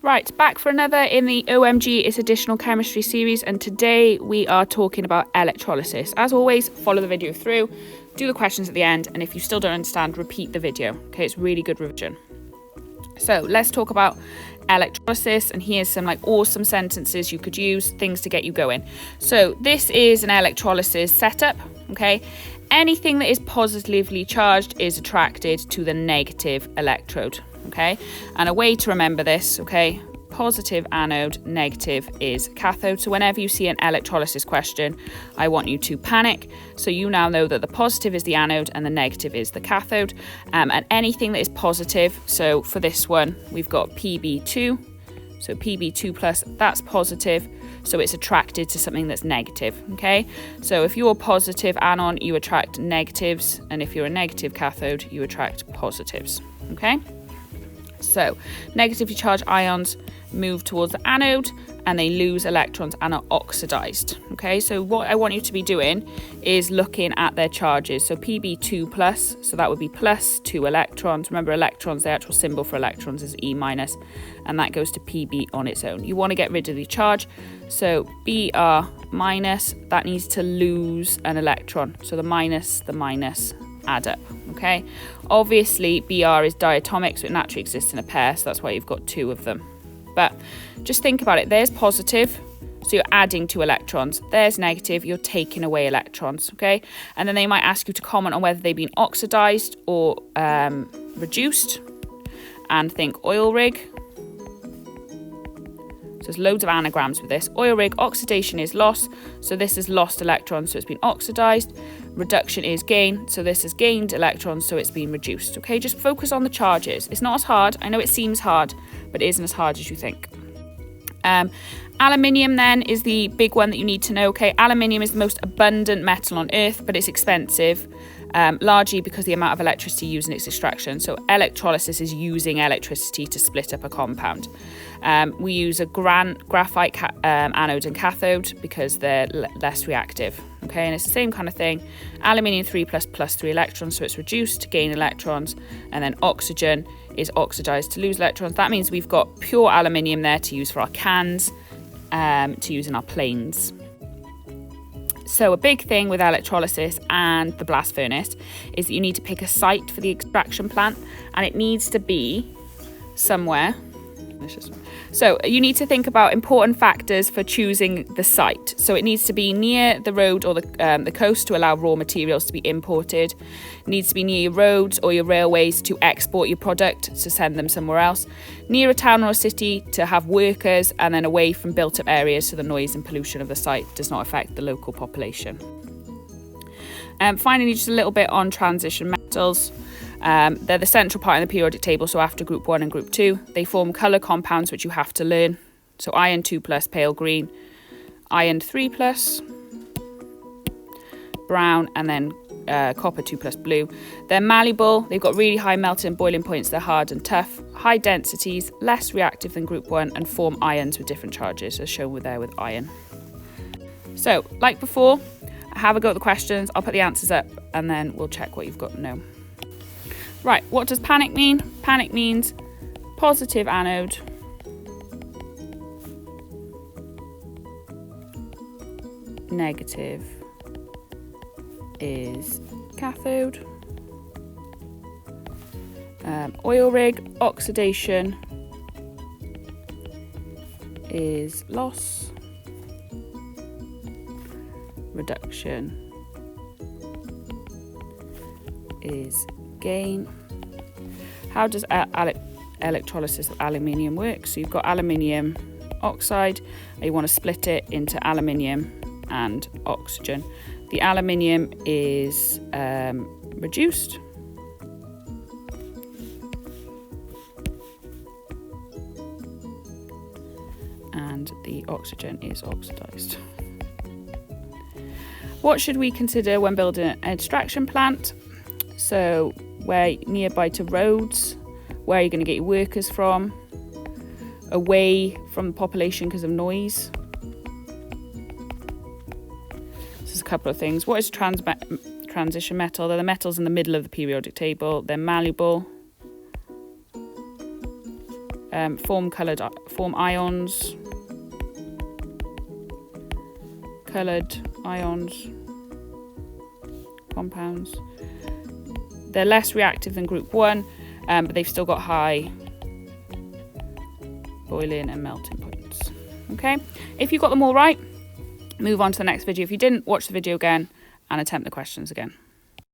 Right, back for another in the OMG is Additional Chemistry series, and today we are talking about electrolysis. As always, follow the video through, do the questions at the end, and if you still don't understand, repeat the video. Okay, it's really good revision. So let's talk about electrolysis, and here's some awesome sentences you could use, things to get you going. So this is an electrolysis setup, okay? Anything that is positively charged is attracted to the negative electrode, okay? And a way to remember this, okay? Positive anode, negative is cathode. So whenever you see an electrolysis question, I want you to panic. So you now know that the positive is the anode and the negative is the cathode. And anything that is positive, so for this one, we've got Pb2. So Pb2 plus, that's positive. So it's attracted to something that's negative, okay? So if you're a positive anion, you attract negatives. And if you're a negative cathode, you attract positives, okay? So negatively charged ions move towards the anode and they lose electrons and are oxidized, okay? So what I want you to be doing is looking at their charges. So Pb2 plus, so that would be plus 2 electrons. Remember, electrons, the actual symbol for electrons is E minus, and that goes to Pb on its own. You want to get rid of the charge. So Br minus, that needs to lose an electron. So the minus add up, okay? Obviously, Br is diatomic, so it naturally exists in a pair, so that's why you've got 2 of them. But just think about it. There's positive, so you're adding 2 electrons. There's negative, you're taking away electrons, okay? And then they might ask you to comment on whether they've been oxidized or reduced. And think oil rig. So there's loads of anagrams with this. Oil rig, oxidation is loss. So this is lost electrons, so it's been oxidized. Reduction is gain. So this has gained electrons, so it's been reduced. Okay, just focus on the charges. It's not as hard. I know it seems hard, but it isn't as hard as you think. Aluminium then is the big one that you need to know. Okay, aluminium is the most abundant metal on Earth, but it's expensive. Largely because the amount of electricity used in its extraction. So electrolysis is using electricity to split up a compound. We use a graphite anode and cathode because they're less reactive. Okay, and it's the same kind of thing. Aluminium 3 plus 3 electrons, so it's reduced to gain electrons, and then oxygen is oxidized to lose electrons. That means we've got pure aluminium there to use for our cans, to use in our planes. So a big thing with electrolysis and the blast furnace is that you need to pick a site for the extraction plant, and it needs to be somewhere. So you need to think about important factors for choosing the site. So it needs to be near the road or the coast to allow raw materials to be imported. It needs to be near your roads or your railways to export your product, to send them somewhere else. Near a town or a city to have workers, and then away from built-up areas so the noise and pollution of the site does not affect the local population. Finally, just a little bit on transition metals. They're the central part in the periodic table, so after group 1 and group 2. They form colour compounds, which you have to learn. So iron 2 plus, pale green. Iron 3 plus, brown, and then copper 2 plus, blue. They're malleable, they've got really high melting and boiling points, they're hard and tough. High densities, less reactive than group 1, and form ions with different charges, as shown there with iron. So, like before, have a go at the questions, I'll put the answers up, and then we'll check what you've got to know. Right, what does panic mean? Panic means positive anode, negative is cathode. Oil rig, oxidation is loss. Reduction is gain. How does electrolysis of aluminium work? So you've got aluminium oxide, and you want to split it into aluminium and oxygen. The aluminium is reduced, and the oxygen is oxidized. What should we consider when building an extraction plant? So where nearby to roads, where are you going to get your workers from, away from the population because of noise. This is a couple of things. What is transition metal? They're the metals in the middle of the periodic table. They're malleable. form ions, coloured ions, compounds. They're less reactive than group 1, but they've still got high boiling and melting points. Okay, if you got them all right, move on to the next video. If you didn't, watch the video again and attempt the questions again.